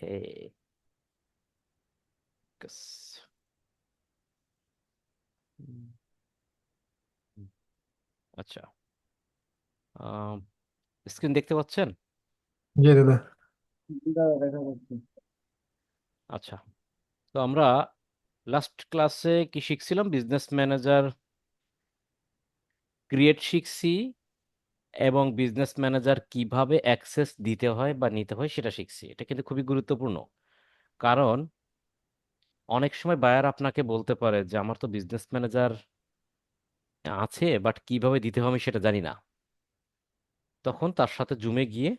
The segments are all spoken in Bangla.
ওকে। আচ্ছা, স্ক্রিন দেখতে পাচ্ছেন? জি দাদা। দেখা যাচ্ছে। আচ্ছা, তো আমরা লাস্ট ক্লাসে কি শিখছিলাম? বিজনেস ম্যানেজার ক্রিয়েট শিখছি, এবং বিজনেস ম্যানেজার কিভাবে অ্যাক্সেস দিতে হয় বা নিতে হয় সেটা শিখছি। এটা কিন্তু খুবই গুরুত্বপূর্ণ, কারণ অনেক সময় বায়ার আপনাকে বলতে পারে যে আমার তো বিজনেস ম্যানেজার আছে, বাট কিভাবে দিতে হবে আমি সেটা জানি না। তখন তার সাথে জুমে গিয়ে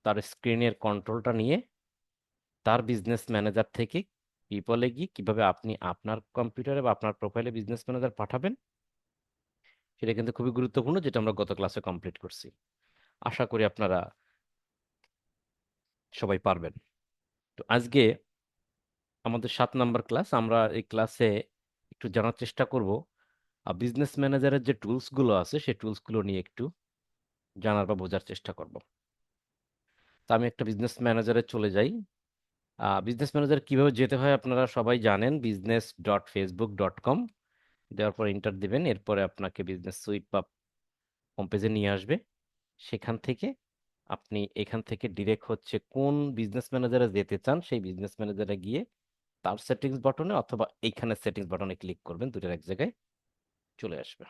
তার স্ক্রিনের কন্ট্রোলটা নিয়ে তার বিজনেস ম্যানেজার থেকে পিপলে গিয়ে কিভাবে আপনি আপনার কম্পিউটারে বা আপনার প্রোফাইলে বিজনেস ম্যানেজার পাঠাবেন, সেটা কিন্তু খুবই গুরুত্বপূর্ণ, যেটা আমরা গত ক্লাসে কমপ্লিট করছি। আশা করি আপনারা সবাই পারবেন। তো আজকে আমাদের 7 নম্বর ক্লাস। আমরা এই ক্লাসে একটু জানার চেষ্টা করব বিজনেস ম্যানেজারের যে টুলসগুলো আছে সেই টুলসগুলো নিয়ে একটু জানার বা বোঝার চেষ্টা করব। তো আমি একটা বিজনেস ম্যানেজারে চলে যাই। বিজনেস ম্যানেজার কিভাবে যেতে হয় আপনারা সবাই জানেন, business.facebook.com দেওয়ার পর এন্টার দিবেন। এরপরে আপনাকে বিজনেস সুইট বা হোম পেজে নিয়ে আসবে। সেখান থেকে আপনি এখান থেকে ডিরেক্ট হচ্ছে কোন বিজনেস ম্যানেজারে যেতে চান সেই বিজনেস ম্যানেজারে গিয়ে তার সেটিংস বাটনে অথবা এইখানে সেটিংস বাটনে ক্লিক করবেন, দুটোর এক জায়গায় চলে আসবে।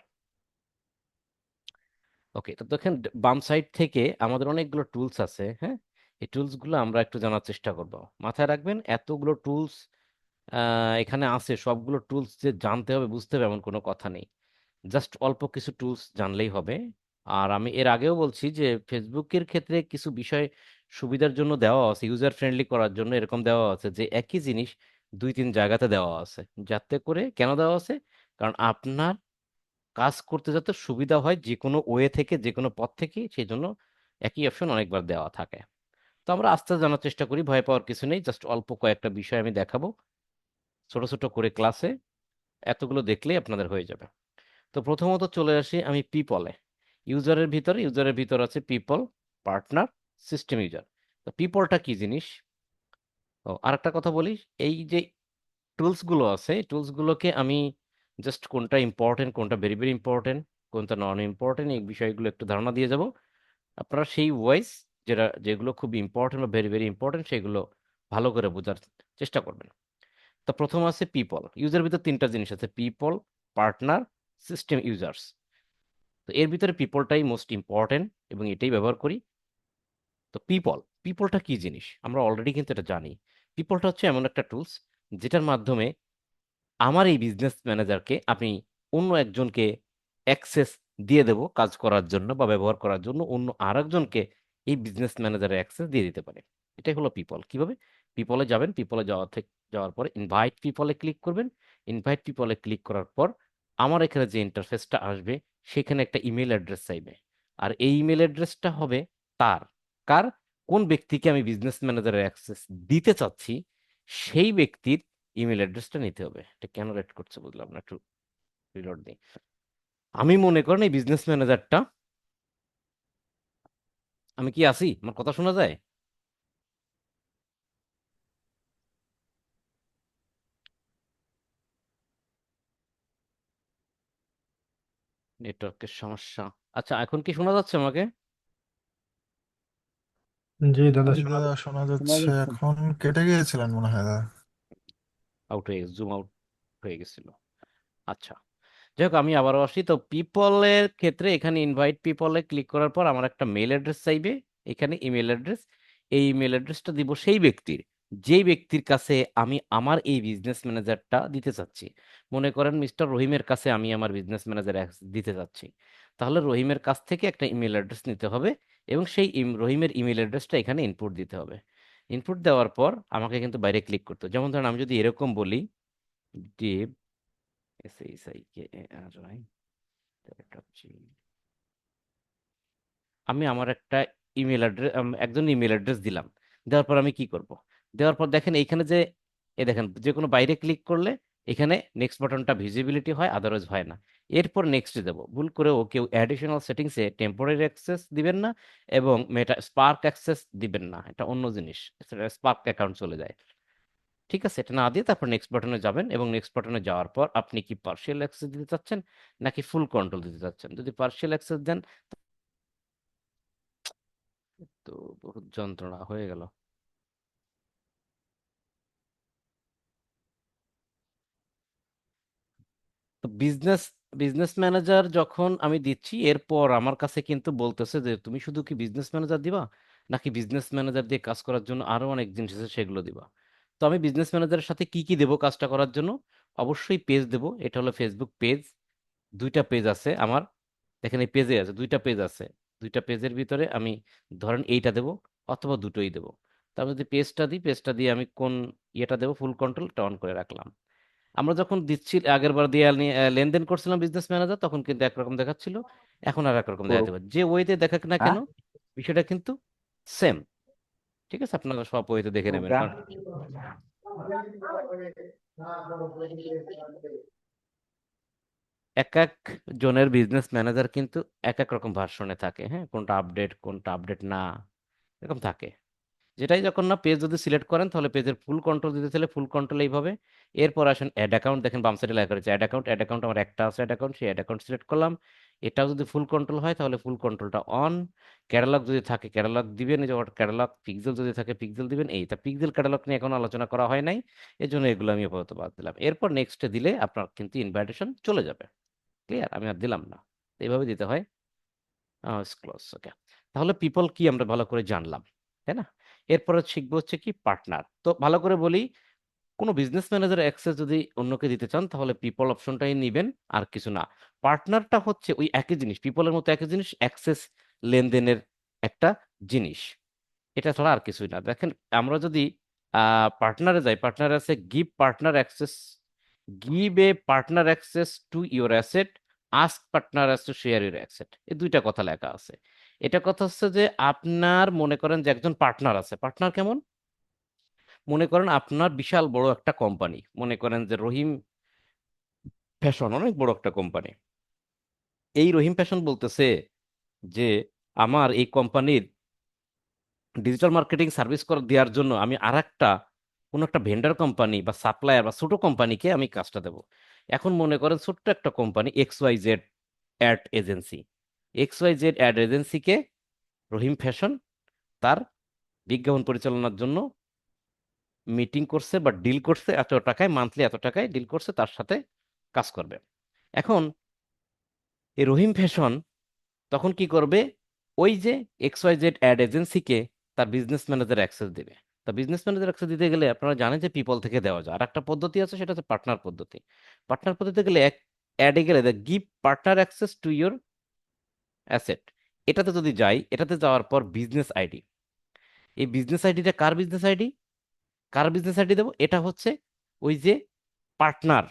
ওকে, তো দেখেন বাম সাইড থেকে আমাদের অনেকগুলো টুলস আছে। হ্যাঁ, এই টুলসগুলো আমরা একটু জানার চেষ্টা করব। মাথায় রাখবেন, এতগুলো টুলস এখানে আছে, সবগুলো টুলস যে জানতে হবে বুঝতে হবে এমন কোনো কথা নেই। জাস্ট অল্প কিছু টুলস জানলেই হবে। আর আমি এর আগেও বলছি যে ফেসবুকের ক্ষেত্রে কিছু বিষয় সুবিধার জন্য দেওয়া আছে, ইউজার ফ্রেন্ডলি করার জন্য এরকম দেওয়া আছে যে একই জিনিস দুই তিন জায়গাতে দেওয়া আছে। যাতে করে কেন দেওয়া আছে? কারণ আপনার কাজ করতে যাতে সুবিধা হয়, যে কোনো ওয়ে থেকে, যে কোনো পথ থেকে, সেই জন্য একই অপশন অনেকবার দেওয়া থাকে। তো আমরা আস্তে আস্তে জানার চেষ্টা করি, ভয় পাওয়ার কিছু নেই। জাস্ট অল্প কয়েকটা বিষয় আমি দেখাবো ছোট ছোট করে ক্লাসে, এতগুলো দেখলেই আপনাদের হয়ে যাবে। তো প্রথমত চলে আসি আমি পিপলে। ইউজারের ভিতর আছে পিপল, পার্টনার, সিস্টেম ইউজার। তো পিপলটা কি জিনিস? ও আরেকটা কথা বলি, এই যে টুলস গুলো আছে এই টুলস গুলোকে আমি জাস্ট কোনটা ইম্পর্টেন্ট, কোনটা ভেরি ভেরি ইম্পর্টেন্ট, কোনটা নন ইম্পর্টেন্ট, এই বিষয়গুলো একটু ধারণা দিয়ে যাব। আপনারা সেই ওয়াইজ যেগুলো খুব ইম্পর্টেন্ট বা ভেরি ভেরি ইম্পর্টেন্ট সেগুলো ভালো করে বোঝার চেষ্টা করবেন। তো প্রথম আছে পিপল। ইউজার ভিতর তিনটা জিনিস আছে: পিপল, পার্টনার, সিস্টেম ইউজার্স। তো এর ভিতরে পিপলটাই মোস্ট ইম্পর্টেন্ট এবং এটাই ব্যবহার করি। তো পিপলটা কি জিনিস আমরা অলরেডি কিন্তু এটা জানি। পিপলটা হচ্ছে এমন একটা টুলস যেটার মাধ্যমে আমার এই বিজনেস ম্যানেজারকে আপনি অন্য একজনকে অ্যাক্সেস দিয়ে দেব কাজ করার জন্য বা ব্যবহার করার জন্য, অন্য আরেকজনকে এই বিজনেস ম্যানেজারের অ্যাক্সেস দিয়ে দিতে পারে। এটাই হলো পিপল। কিভাবে? পিপলে যাবেন, পিপলে যাওয়ার পরে ইনভাইট পিপলে ক্লিক করবেন। ইনভাইট পিপলে ক্লিক করার পর আমার এখানে যে ইন্টারফেসটা আসবে সেখানে একটা ইমেল অ্যাড্রেস চাইবে। আর এই ইমেল অ্যাড্রেসটা হবে তার, কার, কোন ব্যক্তিকে আমি বিজনেস ম্যানেজারের অ্যাক্সেস দিতে চাচ্ছি সেই ব্যক্তির ইমেল অ্যাড্রেসটা নিতে হবে। এটা কেন রেড করছে বুঝলাম না, একটু রিলোড দিই। আমি মনে করেন এই বিজনেস ম্যানেজারটা, আমি কি আছি? আমার কথা শোনা যায়? নেটওয়ার্কের সমস্যা। আচ্ছা, এখন কি শোনা যাচ্ছে আমাকে? জি দাদা, জি শোনা দাদা, যাচ্ছে। শোনা যাচ্ছে। এখন কেটে গিয়েছিলেন মনে হয় দাদা। আউট হয়ে গেছে, জুম আউট হয়ে গেছিল। আচ্ছা, যাই হোক, আমি আবারও আসি। তো পিপলের ক্ষেত্রে এখানে ইনভাইট পিপলে ক্লিক করার পর আমার একটা মেল অ্যাড্রেস চাইবে। এখানে ইমেল অ্যাড্রেস, এই ইমেল অ্যাড্রেসটা দিব সেই ব্যক্তির, যেই ব্যক্তির কাছে আমি আমার এই বিজনেস ম্যানেজারটা দিতে চাচ্ছি। মনে করেন মিস্টার রহিমের কাছে আমি আমার বিজনেস ম্যানেজার দিতে চাচ্ছি। তাহলে রহিমের কাছ থেকে একটা ইমেল অ্যাড্রেস নিতে হবে এবং সেই রহিমের ইমেল অ্যাড্রেসটা এখানে ইনপুট দিতে হবে। ইনপুট দেওয়ার পর আমাকে কিন্তু বাইরে ক্লিক করতে হবে। যেমন ধরেন আমি যদি এরকম বলি, ডিপ SHIKARI, আমি আমার একটা ইমেল অ্যাড্রেস, একজন ইমেল অ্যাড্রেস দিলাম। দেওয়ার পর আমি কি করব? দেওয়ার পর দেখেন এইখানে যে, দেখেন যে কোনো বাইরে ক্লিক করলে এখানে নেক্সট বাটনটা ভিজিবিলিটি হয়, আদারওয়াইজ হয় না। এরপর নেক্সট দেব। ভুল করেও কেউ অ্যাডিশনাল সেটিংসে টেম্পোরারি অ্যাক্সেস দিবেন না এবং মেটা স্পার্ক অ্যাক্সেস দিবেন না, এটা অন্য জিনিস, সেটা স্পার্ক অ্যাকাউন্ট চলে যায়। ঠিক আছে, এটা না দিয়ে তারপর নেক্সট বাটনে যাবেন এবং নেক্সট বাটনে যাওয়ার পর আপনি কি পার্শিয়াল অ্যাক্সেস দিতে চাচ্ছেন নাকি ফুল কন্ট্রোল দিতে চাচ্ছেন। যদি পার্শিয়াল অ্যাক্সেস দেন তো বহুত যন্ত্রণা হয়ে গেল। তো বিজনেস বিজনেস ম্যানেজার যখন আমি দিচ্ছি, এরপর আমার কাছে কিন্তু বলতেছে যে তুমি শুধু কি বিজনেস ম্যানেজার দিবা নাকি বিজনেস ম্যানেজার দিয়ে কাজ করার জন্য আরো অনেক জিনিস আছে সেগুলো দিবা। তো আমি বিজনেস ম্যানেজারের সাথে কি কি দেবো কাজটা করার জন্য? অবশ্যই পেজ দেবো। এটা হলো ফেসবুক পেজ, দুইটা পেজ আছে আমার। দেখেন এই পেজে আছে, দুইটা পেজ আছে। দুইটা পেজের ভিতরে আমি ধরেন এইটা দেবো অথবা দুটোই দেবো। তারপর যদি পেজটা দিই, পেজটা দিয়ে আমি কোন ইয়েটা দেবো, ফুল কন্ট্রোলটা অন করে রাখলাম। আমরা যখন দিচ্ছি আগের বার দিয়ে লেনদেন করছিলাম বিজনেস ম্যানেজার, তখন কিন্তু একরকম দেখাচ্ছিল, এখন আর একরকম দেখা যাবে। যে ওয়েতে দেখাক না কেন, বিষয়টা কিন্তু সেম। ঠিক আছে, আপনারা সব ওয়েতে দেখে নেবেন, কারণ এক এক জনের বিজনেস ম্যানেজার কিন্তু এক এক রকম ভার্সনে থাকে। হ্যাঁ, কোনটা আপডেট কোনটা আপডেট না, এরকম থাকে। যেটাই যখন না পেজ যদি সিলেক্ট করেন তাহলে পেজের ফুল কন্ট্রোল দিতে চাইলে ফুল কন্ট্রোল এইভাবে। এরপর আসেন অ্যাড অ্যাকাউন্ট, দেখেন বাম সাইডে লেখা রয়েছে অ্যাড অ্যাকাউন্ট। অ্যাড অ্যাকাউন্ট আমার একটা আছে, অ্যাড অ্যাকাউন্ট, সেই অ্যাড অ্যাকাউন্ট সিলেক্ট করলাম। এটাও যদি ফুল কন্ট্রোল হয় তাহলে ফুল কন্ট্রোলটা অন। ক্যাটালগ যদি থাকে ক্যাটালগ দিবেন, এই যে ক্যাটালগ। পিক্সেল যদি থাকে পিক্সেল দিবেন। এইটা পিক্সেল ক্যাটালগ নিয়ে এখন আলোচনা করা হয় নাই, এই জন্য এগুলো আমি আপাতত বাদ দিলাম। এরপর নেক্সটে দিলে আপনার কিন্তু ইনভাইটেশন চলে যাবে। ক্লিয়ার, আমি আর দিলাম না। এইভাবে দিতে হয়। ক্লোজ, ওকে। তাহলে পিপল কি আমরা ভালো করে জানলাম, তাই না? এরপরে শিখবো হচ্ছে কি পার্টনার। তো ভালো করে বলি, কোনো বিজনেস ম্যানেজার অ্যাক্সেস যদি অন্যকে দিতে চান তাহলে পিপল অপশনটাই নেবেন, আর কিছু না। পার্টনারটা হচ্ছে ওই একই জিনিস, পিপলের মতো একই জিনিস, অ্যাক্সেস লেনদেনের একটা জিনিস। এটা ছাড়া আর কিছুই না। দেখেন আমরা যদি পার্টনারে যাই, পার্টনার আছে give partner access, give a partner access to your asset, ask partner to share your asset, এই দুইটা কথা লেখা আছে। এটা কথা হচ্ছে যে আপনার মনে করেন যে একজন পার্টনার আছে। পার্টনার কেমন? মনে করেন আপনার বিশাল বড় একটা কোম্পানি, মনে করেন যে রহিম ফ্যাশন, অনেক বড় একটা কোম্পানি। এই রহিম ফ্যাশন বলতেছে যে আমার এই কোম্পানির ডিজিটাল মার্কেটিং সার্ভিস করে দেওয়ার জন্য আমি আর একটা কোনো একটা ভেন্ডার কোম্পানি বা সাপ্লায়ার বা ছোট কোম্পানিকে আমি কাজটা দেবো। এখন মনে করেন ছোট্ট একটা company X Y Z ad agency, X Y Z ad এজেন্সিকে রহিম ফ্যাশন তার বিজ্ঞাপন পরিচালনার জন্য মিটিং করছে বা ডিল করছে, এত টাকায় মান্থলি এত টাকায় ডিল করছে, তার সাথে কাজ করবে। এখন এই রহিম ফ্যাশন তখন কি করবে? ওই যে এক্স ওয়াই জেড অ্যাড এজেন্সিকে তার বিজনেস ম্যানেজার অ্যাক্সেস দিবে। তা বিজনেস ম্যানেজার অ্যাক্সেস দিতে গেলে আপনারা জানেন যে পিপল থেকে দেওয়া যায়। আর একটা পদ্ধতি আছে, সেটা হচ্ছে পার্টনার পদ্ধতি। পার্টনার পদ্ধতিতে গেলে এক অ্যাডে গেলে give partner access to your asset, এটাতে যদি যাই, এটাতে যাওয়ার পর বিজনেস আইডি, এই বিজনেস আইডিটা কার বিজনেস আইডি? কার বিজনেস আইডি দেবো? এটা হচ্ছে ওই যে পার্টনার,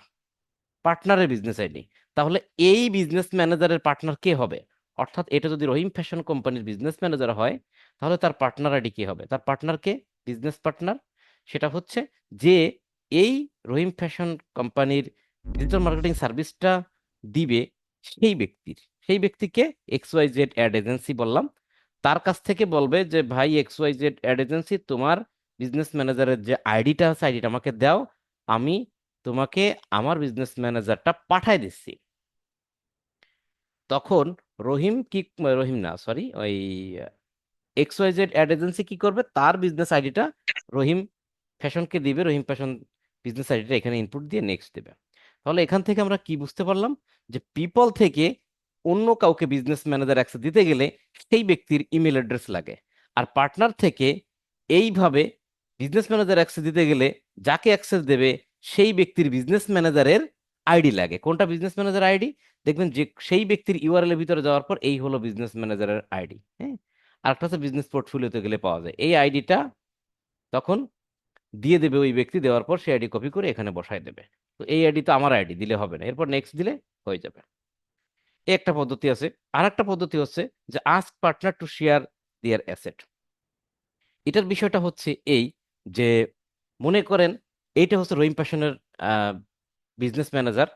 পার্টনারের বিজনেস আইডি। তাহলে এই বিজনেস ম্যানেজারের পার্টনার কে হবে? অর্থাৎ এটা যদি রহিম ফ্যাশন কোম্পানির বিজনেস ম্যানেজার হয় তাহলে তার পার্টনার আইডি কি হবে? তার পার্টনার কে? Business partner. সেটা হচ্ছে যে এই রহিম ফ্যাশন কোম্পানির ডিজিটাল মার্কেটিং সার্ভিসটা দিবে সেই ব্যক্তির, সেই ব্যক্তিকে X Y Z ad agency বললাম। তার কাছ থেকে বলবে যে ভাই X Y Z ad agency, তোমার বিজনেস ম্যানেজারের যে আইডিটা আছে আইডিটা আমাকে দাও, আমি তোমাকে আমার বিজনেস ম্যানেজারটা পাঠায় দিচ্ছি। তখন রহিম কি, রহিম না সরি, ওই X Y Z ad agency কি করবে? তার বিজনেস আইডিটা রহিম ফ্যাশনকে দিবে, রহিম ফ্যাশন বিজনেস আইডিটা এখানে ইনপুট দিয়ে নেক্সট দেবে। তাহলে এখান থেকে আমরা কি বুঝতে পারলাম? যে পিপল থেকে অন্য কাউকে বিজনেস ম্যানেজার অ্যাক্সেস দিতে গেলে সেই ব্যক্তির ইমেল অ্যাড্রেস লাগে। আর পার্টনার থেকে এইভাবে বিজনেস ম্যানেজার অ্যাক্সেস দিতে গেলে যাকে অ্যাক্সেস দেবে সেই ব্যক্তির বিজনেস ম্যানেজারের আইডি লাগে। কোনটা বিজনেস ম্যানেজার আইডি? দেখবেন যে সেই ব্যক্তির ইউআরএল এর ভিতরে যাওয়ার পর এই হলো বিজনেস ম্যানেজারের আইডি। হ্যাঁ, আর একটা হচ্ছে বিজনেস পোর্টফোলিওতে গেলে পাওয়া যায় এই আইডিটা। তখন দিয়ে দেবে ওই ব্যক্তি, দেওয়ার পর সেই আইডি কপি করে এখানে বসায় দেবে। তো এই আইডি তো আমার আইডি, দিলে হবে না, এরপর নেক্সট দিলে হয়ে যাবে। এই একটা পদ্ধতি আছে। আর একটা পদ্ধতি হচ্ছে যে ask partner to share there asset. এটার বিষয়টা হচ্ছে এই যে মনে করেন এইটা হচ্ছে রহিম প্যাশনের বিজনেস ম্যানেজার,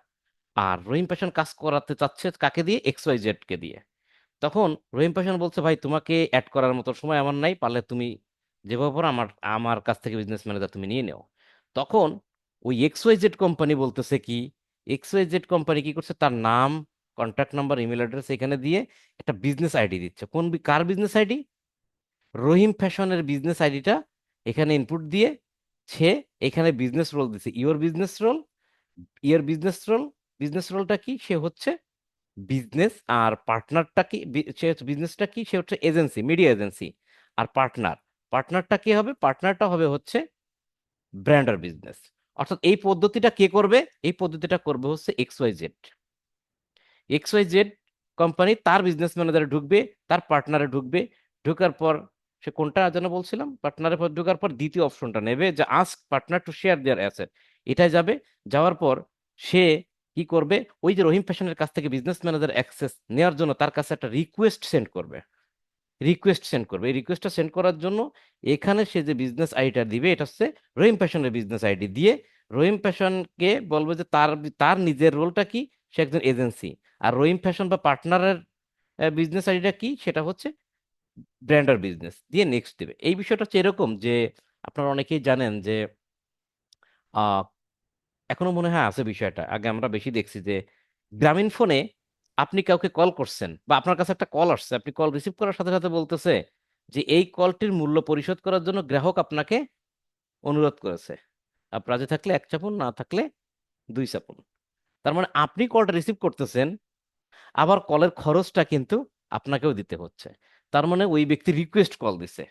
আর রহিম পেশন কাজ করাতে চাচ্ছে কাকে দিয়ে? XYZ কে দিয়ে। তখন রহিম পেশন বলছে, ভাই তোমাকে অ্যাড করার মতো সময় আমার নাই, পারলে তুমি যেভাবে পারো আমার আমার কাছ থেকে বিজনেস ম্যানেজার তুমি নিয়ে নাও। তখন ওই XYZ কোম্পানি বলতেছে কি, XYZ কোম্পানি কি করছে, তার নাম, কন্ট্যাক্ট নাম্বার, ইমেল অ্যাড্রেস এখানে দিয়ে একটা বিজনেস আইডি দিচ্ছে। কার বিজনেস আইডি? রহিম ফ্যাশনের বিজনেস আইডিটা এখানে ইনপুট দিয়ে সে এখানে বিজনেস রোল দিছে, your business role. Your business রোলটা কি? সে হচ্ছে বিজনেস, আর পার্টনারটা কি? সে হচ্ছে বিজনেসটা কি? সে হচ্ছে এজেন্সি, মিডিয়া এজেন্সি। আর পার্টনারটা কি হবে? পার্টনারটা হবে হচ্ছে ব্র্যান্ডার বিজনেস। অর্থাৎ এই পদ্ধতিটা কে করবে? এই পদ্ধতিটা করবে হচ্ছে XYZ। XYZ কোম্পানি তার বিজনেস ম্যানেজারে ঢুকবে, তার পার্টনারে ঢুকবে। ঢোকার পর সে কোনটা যেন বলছিলাম, পার্টনারের পর ঢোকার পর দ্বিতীয় অপশনটা নেবে, যে ask partner to share there asset. এটাই যাবে। যাওয়ার পর সে কি করবে? ওই যে রহিম ফ্যাশনের কাছ থেকে বিজনেস ম্যানেজার অ্যাক্সেস নেওয়ার জন্য তার কাছে একটা রিকোয়েস্ট সেন্ড করবে। এই রিকোয়েস্টটা সেন্ড করার জন্য এখানে সে যে বিজনেস আইডিটা দিবে, এটা হচ্ছে রহিম ফ্যাশনের বিজনেস আইডি দিয়ে রহিম ফ্যাশনকে বলবে যে তার তার নিজের রোলটা কি, সে একজন এজেন্সি। আর রহিম ফ্যাশন বা পার্টনারের বিজনেস আইডিটা কি, সেটা হচ্ছে ব্র্যান্ডার বিজনেস দিয়ে নেক্সট দিবে। এই বিষয়টা হচ্ছে এরকম যে আপনারা অনেকেই জানেন যে আহ, এখনো মনে হয় আছে বিষয়টা, আগে আমরা বেশি দেখছি যে গ্রামীণ ফোনে আপনি কাউকে কল করছেন বা আপনার কাছে একটা কল আসছে, আপনি কল রিসিভ করার সাথে সাথে বলতেছে যে এই কলটির মূল্য পরিশোধ করার জন্য গ্রাহক আপনাকে অনুরোধ করেছে, আপনি রাজি থাকলে 1 চাপুন, না থাকলে 2 চাপুন। তার মানে আপনি কলটা রিসিভ করতেছেন, আবার কলের খরচটা কিন্তু আপনাকেও দিতে হচ্ছে। তার মানে ওই ব্যক্তি রিকোয়েস্ট কল দিছে,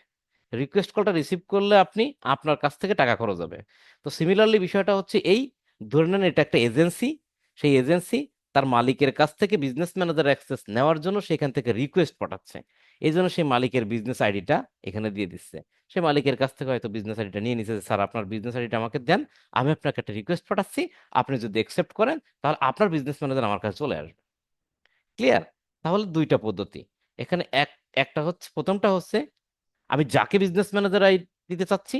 রিকোয়েস্ট কলটা রিসিভ করলে আপনি, আপনার কাছ থেকে টাকা খরচ হবে। তো সিমিলারলি বিষয়টা হচ্ছে এই, ধরে নেন এটা একটা এজেন্সি। সেই এজেন্সি তার মালিকের কাছ থেকে বিজনেস ম্যানেজার অ্যাক্সেস নেওয়ার জন্য সেখান থেকে রিকোয়েস্ট পাঠাচ্ছে। এই জন্য সেই মালিকের বিজনেস আইডিটা এখানে দিয়ে দিচ্ছে। সে মালিকের কাছ থেকে হয়তো বিজনেস আইডিটা নিয়ে নিচ্ছে যে, স্যার আপনার বিজনেস আইডিটা আমাকে দেন, আমি আপনাকে একটা রিকোয়েস্ট পাঠাচ্ছি, আপনি যদি অ্যাকসেপ্ট করেন তাহলে আপনার বিজনেস ম্যানেজার আমার কাছে চলে আসবে। ক্লিয়ার? তাহলে দুইটা পদ্ধতি এখানে। একটা হচ্ছে, প্রথমটা হচ্ছে আমি যাকে বিজনেস ম্যানেজার আইডি দিতে চাচ্ছি,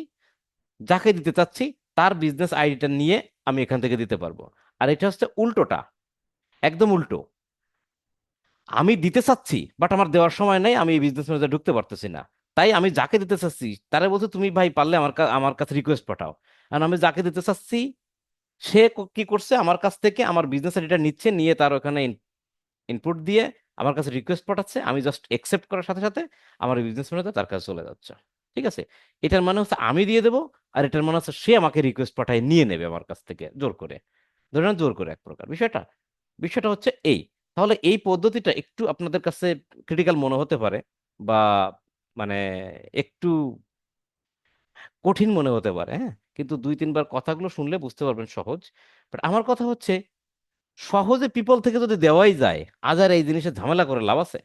যাকে দিতে চাচ্ছি তার বিজনেস আইডিটা নিয়ে আমি এখান থেকে দিতে পারবো। আর এটা হচ্ছে উল্টোটা, একদম উল্টো। আমি দিতে চাচ্ছি বাট আমার দেওয়ার সময় নেই, আমি এই বিজনেস ম্যানেজার ঢুকতে পারতেছি না। তাই আমি যাকে দিতে চাচ্ছি তারা বলছে, তুমি ভাই পারলে আমার কাছে রিকোয়েস্ট পাঠাও। আর আমি যাকে দিতে চাচ্ছি সে কি করছে, আমার কাছ থেকে আমার বিজনেস আইডিটা নিচ্ছে, নিয়ে তার ওখানে ইনপুট দিয়ে আমার কাছে রিকোয়েস্ট পাঠাচ্ছে, আমি জাস্ট একসেপ্ট করার সাথে সাথে আমার বিজনেস ম্যানেজার তার কাছে চলে যাচ্ছে। ঠিক আছে? এটার মানে হচ্ছে আমি দিয়ে দেবো, আর এটার মানে হচ্ছে সে আমাকে রিকোয়েস্ট পাঠায় নিয়ে নেবে আমার কাছ থেকে জোর করে। ধরে নেন জোর করে এক প্রকার বিষয়টা। বিষয়টা হচ্ছে এই। তাহলে এই পদ্ধতিটা একটু আপনাদের কাছে ক্রিটিক্যাল মনে হতে পারে, বা মানে একটু কঠিন মনে হতে পারে, হ্যাঁ, কিন্তু 2-3 বার কথাগুলো শুনলে বুঝতে পারবেন সহজ। বাট আমার কথা হচ্ছে, সহজে পিপল থেকে যদি দেওয়াই যায়, আজ আর এই জিনিসের ঝামেলা করে লাভ আছে?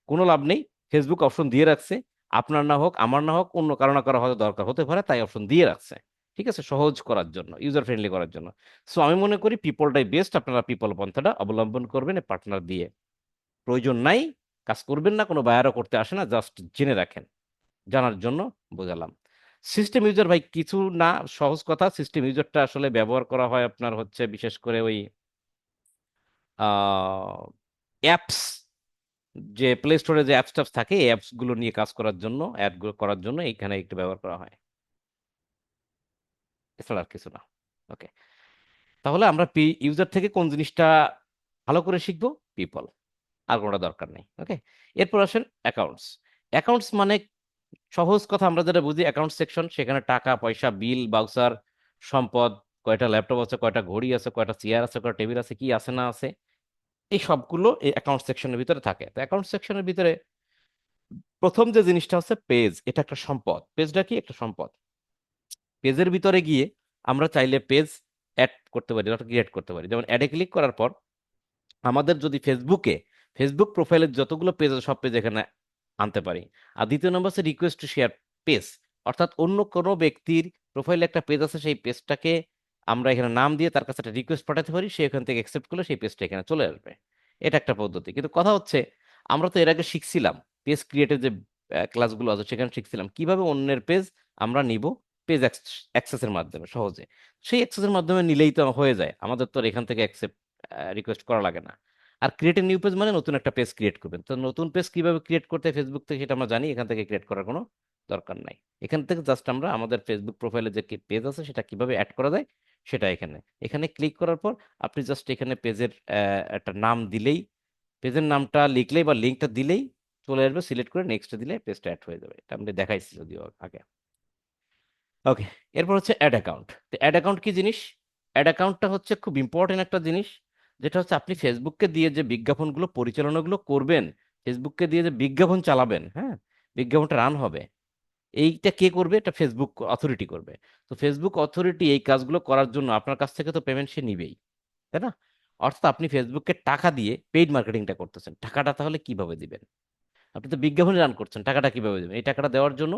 কোনো লাভ নেই। ফেসবুক অপশন দিয়ে রাখছে, আপনার না হোক, আমার না হোক, অন্য কারো না কারো হয়তো দরকার হতে পারে, তাই অপশন দিয়ে রাখছে। ঠিক আছে, সহজ করার জন্য, ইউজার ফ্রেন্ডলি করার জন্য। সো আমি মনে করি পিপলটাই বেস্ট, আপনারা পিপল পন্থাটা অবলম্বন করবেন পার্টনার দিয়ে। প্রয়োজন নাই, কাজ করবেন না, কোনো বায়ারও করতে আসে না, জাস্ট জেনে রাখেন। জানার জন্য বোঝালাম। সিস্টেম ইউজার ভাই কিছু না, সহজ কথা। সিস্টেম ইউজারটা আসলে ব্যবহার করা হয় আপনার হচ্ছে বিশেষ করে ওই অ্যাপস, যে প্লে স্টোরে যে অ্যাপস ট্যাপস থাকে, এই অ্যাপস গুলো নিয়ে কাজ করার জন্য, অ্যাড করার জন্য এখানে একটু ব্যবহার করা হয়, এছাড়া আর কিছু না। ওকে, তাহলে আমরা ইউজার থেকে কোন জিনিসটা ভালো করে শিখবো? পিপল, আর কোনোটা দরকার নেই। ওকে, এরপর আসেন অ্যাকাউন্টস। অ্যাকাউন্টস মানে সহজ কথা আমরা যেটা বুঝি, অ্যাকাউন্ট সেকশন, সেখানে টাকা পয়সা, বিল, বাউচার, সম্পদ, কয়টা ল্যাপটপ আছে, কয়টা ঘড়ি আছে, কয়টা চেয়ার আছে, কয়টা টেবিল আছে, কি আছে না আছে, এই সবগুলো এই অ্যাকাউন্ট সেকশনের ভিতরে থাকে। তো অ্যাকাউন্ট সেকশনের ভিতরে প্রথম যে জিনিসটা হচ্ছে পেজ, এটা একটা সম্পদ। পেজটা কি? একটা সম্পদ। পেজের ভিতরে গিয়ে আমরা চাইলে পেজ অ্যাড করতে পারি, ক্রিয়েট করতে পারি। যেমন অ্যাডে ক্লিক করার পর আমাদের যদি ফেসবুক প্রোফাইলের যতগুলো পেজ আছে সব পেজ এখানে আনতে পারি। আর দ্বিতীয় নম্বর হচ্ছে রিকোয়েস্ট টু শেয়ার পেজ, অর্থাৎ অন্য কোনো ব্যক্তির প্রোফাইলে একটা পেজ আছে, সেই পেজটাকে আমরা এখানে নাম দিয়ে তার কাছে একটা রিকোয়েস্ট পাঠাতে পারি, সে এখান থেকে অ্যাকসেপ্ট করলে সেই পেজটা এখানে চলে আসবে। এটা একটা পদ্ধতি। কিন্তু কথা হচ্ছে, আমরা তো এর আগে শিখছিলাম পেজ ক্রিয়েটের যে ক্লাসগুলো আছে, সেখানে শিখছিলাম কিভাবে অন্যের পেজ আমরা নিব, পেজ অ্যাক্সেসের মাধ্যমে সহজে। সেই অ্যাক্সেসের মাধ্যমে নিলেই তো হয়ে যায়, আমাদের তো আর এখান থেকে অ্যাকসেপ্ট রিকোয়েস্ট করা লাগে না। আর ক্রিয়েট নিউ পেজ মানে নতুন একটা পেজ ক্রিয়েট করবেন। তো নতুন পেজ কিভাবে ক্রিয়েট করতে হয় ফেসবুক থেকে সেটা আমরা জানি, এখান থেকে ক্রিয়েট করার কোনো দরকার নাই। এখান থেকে জাস্ট আমরা আমাদের ফেসবুক প্রোফাইলে যে পেজ আছে সেটা কিভাবে অ্যাড করা যায় সেটা এখানে এখানে ক্লিক করার পর আপনি জাস্ট এখানে পেজের একটা নাম দিলেই, পেজের নামটা লিখলেই বা লিঙ্কটা দিলেই চলে আসবে, সিলেক্ট করে নেক্সট দিলে পেজটা অ্যাড হয়ে যাবে। এটা আমি দেখাইছি যদিও আগে। ওকে, এরপর হচ্ছে অ্যাড অ্যাকাউন্ট। তো অ্যাড অ্যাকাউন্ট কি জিনিস? অ্যাড অ্যাকাউন্টটা হচ্ছে খুব ইম্পর্টেন্ট একটা জিনিস, যেটা হচ্ছে আপনি ফেসবুককে দিয়ে যে বিজ্ঞাপনগুলো পরিচালনাগুলো করবেন, ফেসবুককে দিয়ে যে বিজ্ঞাপন চালাবেন, হ্যাঁ, বিজ্ঞাপনটা রান হবে, এইটা কে করবে? এটা ফেসবুক অথরিটি করবে। তো ফেসবুক অথরিটি এই কাজগুলো করার জন্য আপনার কাছ থেকে তো পেমেন্ট সে নিবেই, তাই না? অর্থাৎ আপনি ফেসবুককে টাকা দিয়ে পেইড মার্কেটিংটা করতেছেন, টাকাটা তাহলে কিভাবে দিবেন? আপনি তো বিজ্ঞাপন রান করছেন, টাকাটা কিভাবে দেবেন? এই টাকাটা দেওয়ার জন্য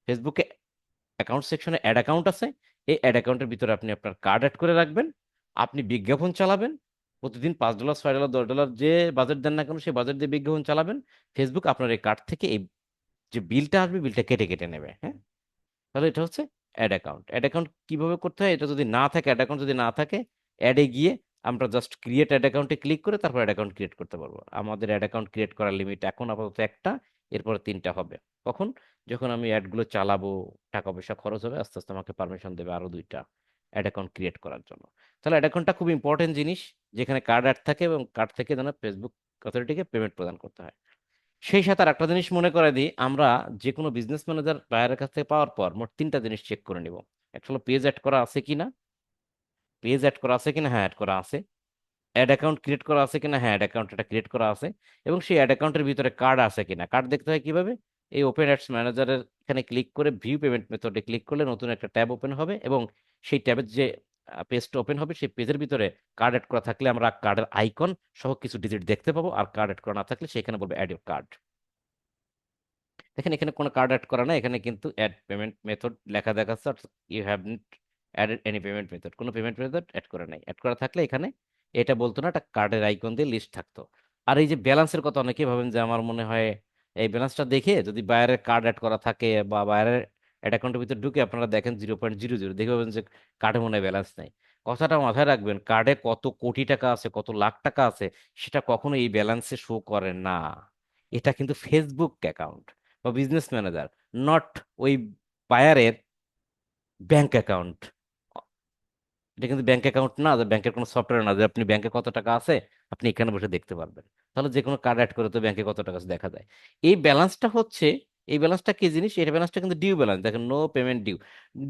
ফেসবুকে অ্যাকাউন্ট সেকশনে অ্যাড অ্যাকাউন্ট আছে। এই অ্যাড অ্যাকাউন্টের ভিতরে আপনি আপনার কার্ড অ্যাড করে রাখবেন, আপনি বিজ্ঞাপন চালাবেন প্রতিদিন $5 $6 $10 যে বাজেট দেন না কেন সেই বাজেট দিয়ে বিজ্ঞাপন চালাবেন। ফেসবুক আপনার এই কার্ড থেকে এই যে বিলটা আসবে বিলটা কেটে কেটে নেবে, হ্যাঁ। তাহলে এটা হচ্ছে অ্যাড অ্যাকাউন্ট। অ্যাড অ্যাকাউন্ট কিভাবে করতে হয়? এটা যদি না থাকে, অ্যাড অ্যাকাউন্ট যদি না থাকে, অ্যাডে গিয়ে আমরা জাস্ট ক্রিয়েট অ্যাড অ্যাকাউন্টে ক্লিক করে তারপর অ্যাড অ্যাকাউন্ট ক্রিয়েট করতে পারবো। আমাদের অ্যাড অ্যাকাউন্ট ক্রিয়েট করার লিমিট এখন আপাতত একটা, এরপর তিনটা হবে। কখন? যখন আমি অ্যাডগুলো চালাবো, টাকা পয়সা খরচ হবে, আস্তে আস্তে আমাকে পারমিশন দেবে আরো দুইটা অ্যাড অ্যাকাউন্ট ক্রিয়েট করার জন্য। তাহলে অ্যাড অ্যাকাউন্টটা খুব ইম্পর্টেন্ট জিনিস, যেখানে কার্ড অ্যাড থাকে এবং কার্ড থেকে যেন ফেসবুক অথরিটিকে পেমেন্ট প্রদান করতে হয়। সেই সাথে আর একটা জিনিস মনে করে দিই, আমরা যে কোনো বিজনেস ম্যানেজার বায়ারের কাছ থেকে পাওয়ার পর মোট তিনটা জিনিস চেক করে নিব। একটা হলো পেজ অ্যাড করা আছে কিনা, পেজ অ্যাড করা আছে কিনা, হ্যাঁ অ্যাড করা আছে। অ্যাড অ্যাকাউন্ট ক্রিয়েট করা আছে কিনা, হ্যাঁ অ্যাড অ্যাকাউন্ট এটা ক্রিয়েট করা আছে। এবং সেই অ্যাড অ্যাকাউন্টের ভিতরে কার্ড আছে কিনা। কার্ড দেখতে হয় কিভাবে? এই ওপেন অ্যাডস ম্যানেজারের এখানে ক্লিক করে ভিউ পেমেন্ট মেথডে ক্লিক করলে নতুন একটা ট্যাব ওপেন হবে এবং সেই ট্যাবের যে পেজটা ওপেন হবে সেই পেজের ভিতরে কার্ড অ্যাড করা থাকলে আমরা কার্ডের আইকন সহ কিছু ডিজিট দেখতে পাবো, আর কার্ড অ্যাড করা না থাকলে সেখানে বলবে অ্যাড ইউর কার্ড। দেখেন এখানে কোনো কার্ড অ্যাড করা নাই, এখানে কিন্তু অ্যাড পেমেন্ট মেথড লেখা দেখাচ্ছে, অর্থাৎ you have added any payment method, কোনো পেমেন্ট মেথড অ্যাড করা নাই। অ্যাড করা থাকলে এখানে এটা বলতো না, একটা কার্ডের আইকন দিয়ে লিস্ট থাকতো। আর এই যে ব্যালেন্সের কথা অনেকেই ভাবেন যে আমার মনে হয় এই ব্যালেন্সটা দেখে যদি বাইরের কার্ড অ্যাড করা থাকে বা বাইরের অ্যাড অ্যাকাউন্টের ভিতরে ঢুকে আপনারা দেখেন 0.00 দেখে ভাবেন যে কার্ডে মনে হয় ব্যালেন্স নাই। কথাটা মাথায় রাখবেন, কার্ডে কত কোটি টাকা আছে, কত লাখ টাকা আছে, সেটা কখনো এই ব্যালেন্সে শো করে না। এটা কিন্তু ফেসবুক অ্যাকাউন্ট বা বিজনেস ম্যানেজার, নট ওই বায়ারের ব্যাংক অ্যাকাউন্ট। এটা কিন্তু ব্যাংক অ্যাকাউন্ট না, যে ব্যাংকের কোনো সফটওয়্যার না যে আপনি ব্যাংকে কত টাকা আছে আপনি এখানে বসে দেখতে পারবেন। তাহলে যে কোনো কার্ড অ্যাড করে তো ব্যাংকে কত টাকা আছে দেখা যায়। এই ব্যালেন্সটা হচ্ছে, এই ব্যালেন্সটা কি জিনিস? এই ব্যালেন্সটা কিন্তু ডিউ ব্যালেন্স, দেখেন no payment due,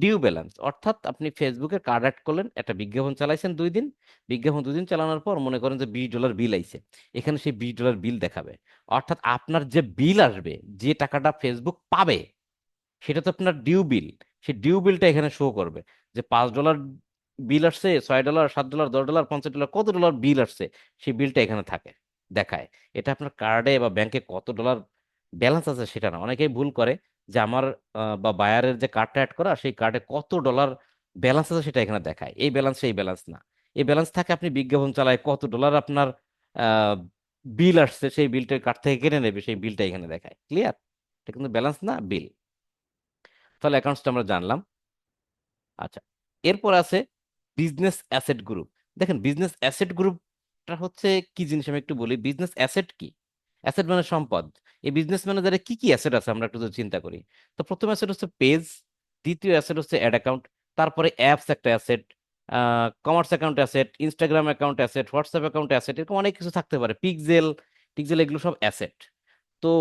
due balance. অর্থাৎ আপনি ফেসবুকে কার্ড অ্যাড করলেন, একটা বিজ্ঞাপন চালাইছেন 2 দিন, বিজ্ঞাপন 2 দিন চালানোর পর মনে করেন যে $20 বিল আইছে, এখানে সেই $20 বিল দেখাবে। অর্থাৎ আপনার যে বিল আসবে, যে টাকাটা ফেসবুক পাবে, সেটা তো আপনার ডিউ বিল। সেই ডিউ বিলটা এখানে শো করবে যে $5 বিল আসছে, $6 $7 $10 $50 কত ডলার বিল আসছে, সেই বিলটা এখানে থাকে, দেখায়। এটা আপনার কার্ডে বা ব্যাংকে কত ডলার ব্যালেন্স আছে সেটা না। অনেকেই ভুল করে যে আমার বা বায়ারের যে কার্ডটা অ্যাড করা সেই কার্ডে কত ডলার ব্যালেন্স আছে সেটা এখানে দেখায়। এই ব্যালেন্স সেই ব্যালেন্স না। এই ব্যালেন্স থাকে আপনি বিজ্ঞাপন চালায় কত ডলার আপনার বিল আসছে, সেই বিলটা কার্ড থেকে কেটে নেবে, সেই বিলটা এখানে দেখায়। ক্লিয়ার? এটা কিন্তু ব্যালেন্স না, বিল। তাহলে অ্যাকাউন্টসটা আমরা জানলাম। আচ্ছা, এরপর আছে বিজনেস অ্যাসেট গ্রুপ। দেখেন বিজনেস অ্যাসেট গ্রুপটা হচ্ছে কি জিনিস আমি একটু বলি। বিজনেস অ্যাসেট কি? অ্যাসেট মানে সম্পদ। এই বিজনেস ম্যানেজারে কি কি অ্যাসেট আছে আমরা একটু যদি চিন্তা করি। তো প্রথম অ্যাসেট হচ্ছে পেজ, দ্বিতীয় অ্যাসেট হচ্ছে অ্যাড অ্যাকাউন্ট, তারপরে অ্যাপস একটা asset, commerce account asset, Instagram account asset, WhatsApp account asset, এরকম অনেক কিছু থাকতে পারে, পিক্সেল টিক্সেল, এগুলো সব অ্যাসেট। তো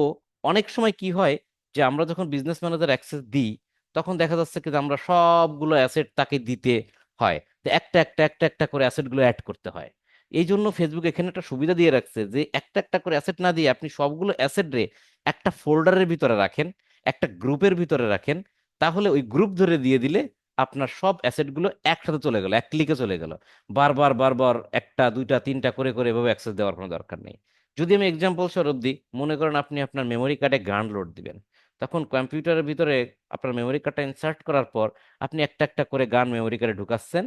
অনেক সময় কি হয় যে আমরা যখন বিজনেস ম্যানেজার অ্যাক্সেস দিই তখন দেখা যাচ্ছে কি যে আমরা সবগুলো অ্যাসেট তাকে দিতে হয়, তো একটা একটা একটা একটা করে অ্যাসেট গুলো অ্যাড করতে হয়। এই জন্য ফেসবুক এখানে একটা সুবিধা দিয়ে রাখছে যে একটা একটা করে অ্যাসেট না দিয়ে আপনি সবগুলো অ্যাসেট রে একটা ফোল্ডারের ভিতরে রাখেন, একটা গ্রুপের ভিতরে রাখেন, তাহলে ওই গ্রুপ ধরে দিয়ে দিলে আপনার সব অ্যাসেট গুলো একসাথে চলে গেল, এক ক্লিকে চলে গেল। বারবার বারবার একটা দুইটা তিনটা করে করে এভাবে অ্যাক্সেস দেওয়ার কোনো দরকার নেই। যদি আমি এক্সাম্পল স্বরূপ দিই, মনে করেন আপনি আপনার মেমোরি কার্ডে গান লোড দিবেন, তখন কম্পিউটারের ভিতরে আপনার মেমোরি কার্ডটা ইনসার্ট করার পর আপনি একটা একটা করে গান মেমোরি কার্ডে ঢুকাচ্ছেন,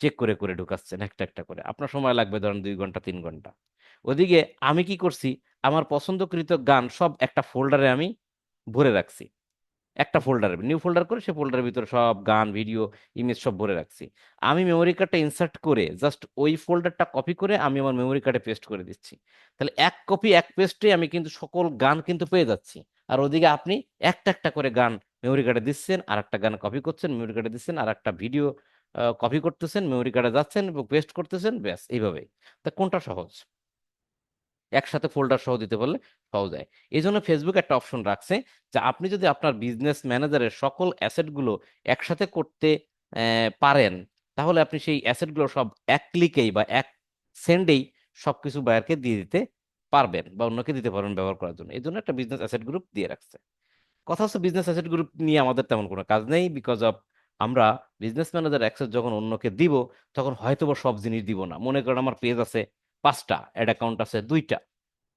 চেক করে করে ঢুকাচ্ছেন একটা একটা করে, আপনার সময় লাগবে ধরেন 2 ঘন্টা 3 ঘন্টা। ওদিকে আমি কি করছি, আমার পছন্দকৃত গান সব একটা ফোল্ডারে আমি ভরে রাখছি, একটা ফোল্ডার নিউ ফোল্ডার করে সেই ফোল্ডারের ভিতরে সব গান ভিডিও ইমেজ সব ভরে রাখছি। আমি মেমোরি কার্ডটা ইনসার্ট করে জাস্ট ওই ফোল্ডারটা কপি করে আমি আমার মেমোরি কার্ডে পেস্ট করে দিচ্ছি। তাহলে এক কপি এক পেস্টে আমি কিন্তু সকল গান কিন্তু পেয়ে যাচ্ছি। আর ওদিকে আপনি একটা একটা করে গান মেমোরি কার্ডে দিচ্ছেন, আর একটা গান কপি করছেন মেমোরি কার্ডে দিচ্ছেন, আর একটা ভিডিও কপি করতেছেন মেমোরি কার্ডে যাচ্ছেন এবং পেস্ট করতেছেন, ব্যাস এইভাবেই। তা কোনটা সহজ? একসাথে ফোল্ডার সহ দিতে পারলে সহজ হয়। এই জন্য ফেসবুক একটা অপশন রাখছে যে আপনি যদি আপনার বিজনেস ম্যানেজারের সকল অ্যাসেটগুলো একসাথে করতে পারেন, তাহলে আপনি সেই অ্যাসেটগুলো সব এক ক্লিকেই বা এক সেন্ডেই সবকিছু বায়ারকে দিয়ে দিতে পারবেন বা অন্যকে দিতে পারবেন ব্যবহার করার জন্য। এই জন্য একটা বিজনেস অ্যাসেট গ্রুপ দিয়ে রাখছে। কথা হচ্ছে বিজনেস অ্যাসেট গ্রুপ নিয়ে আমাদের তেমন কোনো কাজ নেই, বিকজ অফ আমরা বিজনেস ম্যানেজার অ্যাক্সেস যখন অন্যকে দিব তখন হয়তো বা সব জিনিস দিব না। মনে করেন আমার পেজ আছে 5টা, অ্যাড অ্যাকাউন্ট আছে 2টা,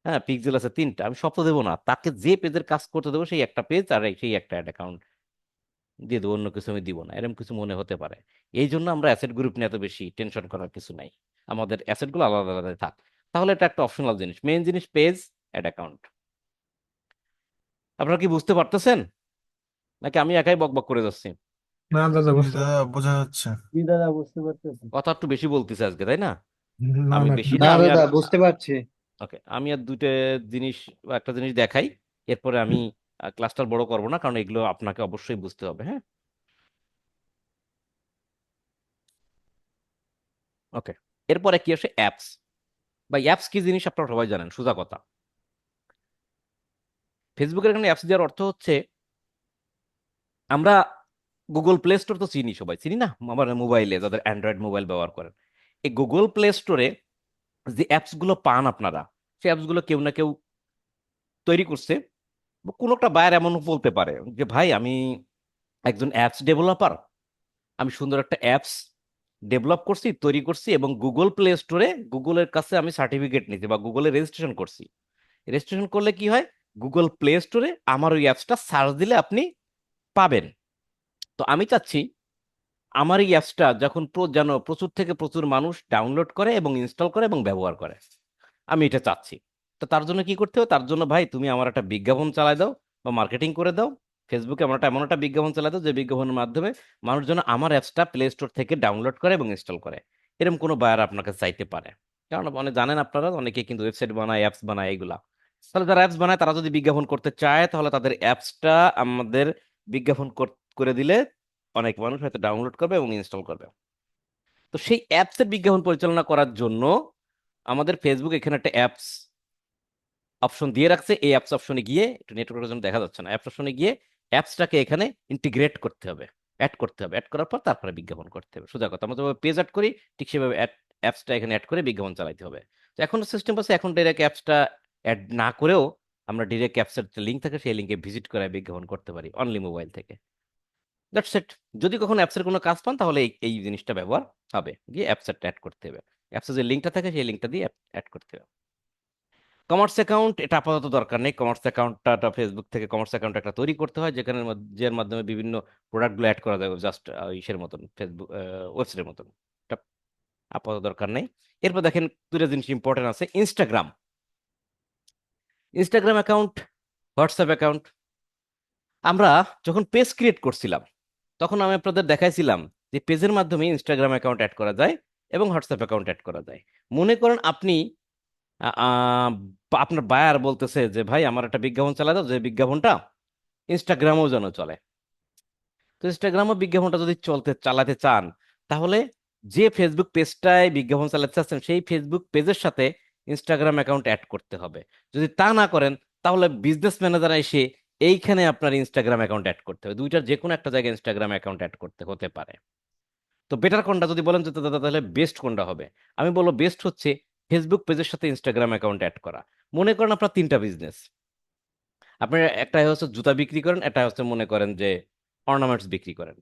হ্যাঁ পিক্সেল আছে 3টা, আমি সব তো দেবো না। তাকে যে পেজের কাজ করতে দেবো সেই একটা পেজ আর সেই একটা অ্যাড অ্যাকাউন্ট দিয়ে দেবো, অন্য কিছু আমি দিব না, এরকম কিছু মনে হতে পারে। এই জন্য আমরা অ্যাসেট গ্রুপ নিয়ে এত বেশি টেনশন করার কিছু নাই, আমাদের অ্যাসেটগুলো আলাদা আলাদা থাক। তাহলে এটা একটা অপশনাল জিনিস, মেইন জিনিস পেজ অ্যাড অ্যাকাউন্ট। আপনারা কি বুঝতে পারতেছেন নাকি আমি একাই বকবক করে যাচ্ছি? না দাদা, জি বুঝতে দাদা, বোঝা যাচ্ছে। জি দাদা, বুঝতে পারতেছি। কথা একটু বেশি বলতেছে আজকে, তাই না? না আমি না, বেশি ঠিক না, না আমি আর দাদা, বুঝতে পারছি। ওকে, আমি আর দুইটা জিনিস বা একটা জিনিস দেখাই, এরপরে আমি ক্লাসটা বড় করবো না, কারণ এগুলো আপনাকে অবশ্যই বুঝতে হবে। হ্যাঁ, ওকে। এরপরে কি আসে? অ্যাপস। বা অ্যাপস কি জিনিস আপনারা সবাই জানেন, সোজা কথা। ফেসবুকের এখানে অ্যাপস দেওয়ার অর্থ হচ্ছে আমরা গুগল প্লে স্টোর তো চিনি, সবাই চিনি না, আমার মোবাইলে যাদের অ্যান্ড্রয়েড মোবাইল ব্যবহার করেন, এই গুগল প্লে স্টোরে যে অ্যাপস গুলো পান আপনারা, সেই অ্যাপস গুলো কেউ না কেউ তৈরি করছে। বা কোনো একটা বায়ার এমন বলতে পারে যে ভাই আমি একজন অ্যাপস ডেভেলপার, আমি সুন্দর একটা অ্যাপস ডেভেলপ করছি, তৈরি করছি, এবং গুগল প্লে স্টোরে গুগলের কাছে আমি সার্টিফিকেট নিয়েছি বা গুগলে রেজিস্ট্রেশন করছি। রেজিস্ট্রেশন করলে কি হয়, গুগল প্লে স্টোরে আমার ওই অ্যাপসটা সার্চ দিলে আপনি পাবেন। তো আমি চাচ্ছি আমার এই অ্যাপসটা যখন যেন প্রচুর থেকে প্রচুর মানুষ ডাউনলোড করে এবং ইনস্টল করে এবং ব্যবহার করে, আমি এটা চাচ্ছি। তো তার জন্য কি করতে হবে? তার জন্য ভাই তুমি আমার একটা বিজ্ঞাপন চালাই দাও বা মার্কেটিং করে দাও। ফেসবুকে আমার এমন একটা বিজ্ঞাপন চালাই দাও যে বিজ্ঞাপনের মাধ্যমে মানুষ যেন আমার অ্যাপসটা প্লে স্টোর থেকে ডাউনলোড করে এবং ইনস্টল করে। এরকম কোনো বায়ার আপনাকে চাইতে পারে, কারণ অনেক জানেন আপনারা অনেকে কিন্তু ওয়েবসাইট বানায়, অ্যাপস বানায় এগুলা। তাহলে যারা অ্যাপস বানায় তারা যদি বিজ্ঞাপন করতে চায় তাহলে তাদের অ্যাপসটা আমাদের বিজ্ঞাপন করে দিলে অনেক মানুষ হয়তো ডাউনলোড করবে এবং ইনস্টল করবে। তো সেই অ্যাপসের বিজ্ঞাপন পরিচালনা করার জন্য আমাদের ফেসবুক এখানে একটা অ্যাপস অপশন দিয়ে রাখছে। এই অ্যাপস অপশনে গিয়ে, একটু নেটওয়ার্কের জন্য দেখা যাচ্ছে না, অ্যাপস অপশনে গিয়ে অ্যাপসটাকে এখানে ইন্টিগ্রেট করতে হবে, অ্যাড করতে হবে। অ্যাড করার পর তারপরে বিজ্ঞাপন করতে হবে। সোজা কথা, আমরা যেভাবে পেজ অ্যাড করি ঠিক সেভাবে অ্যাপসটা এখানে অ্যাড করে বিজ্ঞাপন চালাতে হবে। তো এখন সিস্টেম আছে, এখন ডাইরেক্ট অ্যাপসটা অ্যাড না করেও আমরা ডিরেক্ট অ্যাপসের যে লিঙ্ক থাকে সেই লিঙ্কে ভিজিট করে বিজ্ঞাপন করতে পারি অনলি মোবাইল থেকে। That's it. যদি কখনো অ্যাপসের কোনো কাজ পান তাহলে এই এই জিনিসটা ব্যবহার হবে, গিয়ে অ্যাপসেটটা অ্যাড করতে হবে। অ্যাপসের যে লিঙ্কটা থাকে সেই লিঙ্কটা দিয়ে অ্যাড করতে হবে। কমার্স অ্যাকাউন্ট এটা আপাতত দরকার নেই। কমার্স অ্যাকাউন্টটা ফেসবুক থেকে কমার্স অ্যাকাউন্ট একটা তৈরি করতে হয়, যেখানে যার মাধ্যমে বিভিন্ন প্রোডাক্টগুলো অ্যাড করা যাবে, জাস্ট ইসের মতন, ফেসবুক ওয়েবসাইটের মতন। এটা আপাতত দরকার নেই। এরপর দেখেন দুটো জিনিস ইম্পর্টেন্ট আছে, Instagram. Instagram account, WhatsApp account. আমরা যখন পেজ ক্রিয়েট করছিলাম তখন আমি আপনাদের দেখাইছিলাম যে পেজের মাধ্যমে ইনস্টাগ্রাম অ্যাকাউন্ট অ্যাড করা যায় এবং হোয়াটসঅ্যাপ অ্যাকাউন্ট অ্যাড করা যায়। মনে করেন আপনি আপনার বায়ার বলতেছে যে ভাই আমার একটা বিজ্ঞাপন চালা দাও, যে বিজ্ঞাপনটা ইনস্টাগ্রামেও যেন চলে। তো ইনস্টাগ্রামও বিজ্ঞাপনটা যদি চালাতে চান, তাহলে যে ফেসবুক পেজটায় বিজ্ঞাপন চালাতে চাচ্ছেন সেই ফেসবুক পেজের সাথে ইনস্টাগ্রাম অ্যাকাউন্ট অ্যাড করতে হবে। যদি তা না করেন তাহলে বিজনেস ম্যানেজার এসে এইখানে আপনার ইনস্টাগ্রাম অ্যাকাউন্ট অ্যাড করতে হবে। দুইটার যে কোনো একটা জায়গায় ইনস্টাগ্রাম অ্যাকাউন্ট অ্যাড করতে হতে পারে। তো বেটার কোনটা যদি বলেন যে দাদা তাহলে বেস্ট কোনটা হবে, আমি বলবো বেস্ট হচ্ছে ফেসবুক পেজের সাথে ইনস্টাগ্রাম অ্যাকাউন্ট অ্যাড করা। মনে করেন আপনার 3টা বিজনেস, আপনার একটা হচ্ছে জুতা বিক্রি করেন, একটা হচ্ছে মনে করেন যে অর্নামেন্টস বিক্রি করেন।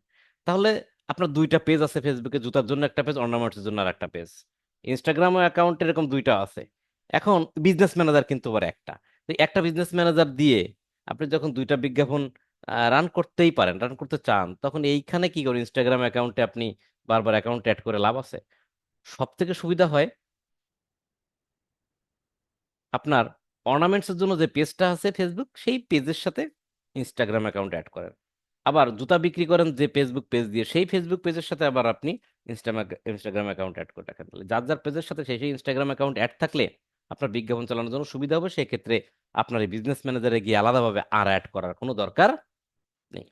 তাহলে আপনার 2টা পেজ আছে ফেসবুকে, জুতার জন্য একটা পেজ, অর্নামেন্টসের জন্য আর একটা পেজ। ইনস্টাগ্রাম অ্যাকাউন্ট এরকম 2টা আছে। এখন বিজনেস ম্যানেজার কিন্তু আবার একটা। তো একটা বিজনেস ম্যানেজার দিয়ে আপনি যখন 2টা বিজ্ঞাপন রান করতেই পারেন, রান করতে চান, তখন এইখানে কি করেন, ইনস্টাগ্রাম অ্যাকাউন্টে আপনি বারবার অ্যাকাউন্ট অ্যাড করে লাভ আছে? সব থেকে সুবিধা হয় আপনার অর্নামেন্টসের জন্য যে পেজটা আছে ফেসবুক, সেই পেজের সাথে ইনস্টাগ্রাম অ্যাকাউন্ট অ্যাড করেন। আবার জুতা বিক্রি করেন যে ফেসবুক পেজ দিয়ে, সেই ফেসবুক পেজের সাথে আবার আপনি ইনস্টাগ্রাম অ্যাকাউন্ট অ্যাড করে রাখেন। তাহলে যার যার পেজের সাথে সেই সেই ইনস্টাগ্রাম অ্যাকাউন্ট অ্যাড থাকলে আপনার বিজ্ঞাপন চালানোর জন্য সুবিধা হবে। সেক্ষেত্রে আপনার এই বিজনেস ম্যানেজারে গিয়ে আলাদাভাবে আর অ্যাড করার কোনো দরকার নেই।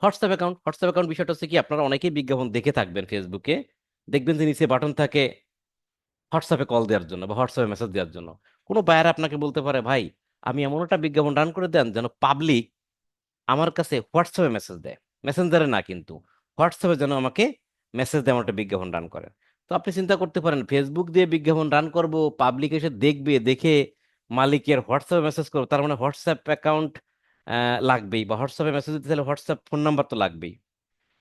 হোয়াটসঅ্যাপ অ্যাকাউন্ট বিষয়টা হচ্ছে কি, আপনারা অনেকেই বিজ্ঞাপন দেখে থাকবেন ফেসবুকে, দেখবেন যে নিচে বাটন থাকে হোয়াটসঅ্যাপে কল দেওয়ার জন্য বা হোয়াটসঅ্যাপে মেসেজ দেওয়ার জন্য। কোনো বায়ার আপনাকে বলতে পারে, ভাই আমি এমন একটা বিজ্ঞাপন রান করে দেন যেন পাবলিক আমার কাছে হোয়াটসঅ্যাপে মেসেজ দেয়, মেসেঞ্জারে না কিন্তু হোয়াটসঅ্যাপে যেন আমাকে মেসেজ দেয়, আমার একটা বিজ্ঞাপন রান করে। তো আপনি চিন্তা করতে পারেন, ফেসবুক দিয়ে বিজ্ঞাপন রান করব, পাবলিক এসে দেখবে, দেখে মালিকের হোয়াটসঅ্যাপে মেসেজ করবো, তার মানে হোয়াটসঅ্যাপ অ্যাকাউন্ট লাগবেই, বা হোয়াটসঅ্যাপে মেসেজ দিতে চাইলে হোয়াটসঅ্যাপ ফোন নাম্বার তো লাগবেই।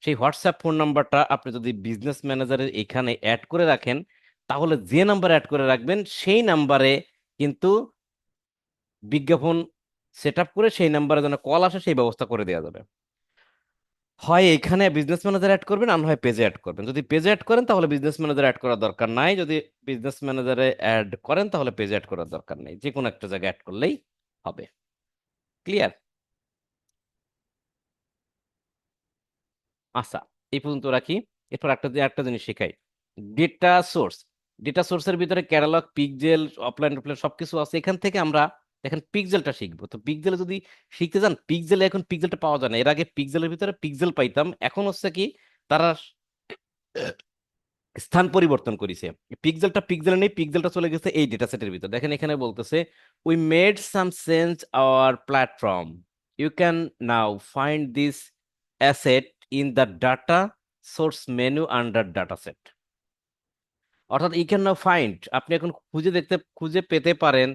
সেই হোয়াটসঅ্যাপ ফোন নাম্বারটা আপনি যদি বিজনেস ম্যানেজারের এখানে অ্যাড করে রাখেন, তাহলে যে নাম্বার অ্যাড করে রাখবেন সেই নাম্বারে কিন্তু বিজ্ঞাপন সেট আপ করে সেই নাম্বারে যেন কল আসে সেই ব্যবস্থা করে দেওয়া যাবে। হয় এখানে বিজনেস ম্যানেজার অ্যাড করবেন, আর না হয় পেজে অ্যাড করবেন। যদি পেজে অ্যাড করেন তাহলে বিজনেস ম্যানেজার অ্যাড করার দরকার নাই, যদি বিজনেস ম্যানেজারে অ্যাড করেন তাহলে পেজে অ্যাড করার দরকার নেই, যে কোনো একটা জায়গায় অ্যাড করলেই হবে। ক্লিয়ার? আচ্ছা, এই পর্যন্ত রাখি। এরপর একটা জিনিস শেখাই, ডেটা সোর্স। ডেটা সোর্সের ভিতরে ক্যাটালগ, পিক্সেল, অফলাইন অফলাইন সবকিছু আছে। এখান থেকে আমরা এখন পিক্সেলটা শিখবো। তো পিক্সেলে যদি শিখতে যান, পিক্সেলে এখন পিক্সেলটা পাওয়া যায় না। এর আগে পিক্সেলের ভিতরে পিক্সেল পাইতাম, এখন হচ্ছে কি তারা স্থান পরিবর্তন করেছে। পিক্সেলটা পিক্সেলে নেই, পিক্সেলটা চলে গেছে এই ডেটা সেটের ভিতর। দেখেন এখানে বলতেছে, we made some change our platform, you can now find this asset in the data source menu under data set. অর্থাৎ ইউ ক্যান নাও ফাইন্ড, আপনি এখন খুঁজে পেতে পারেন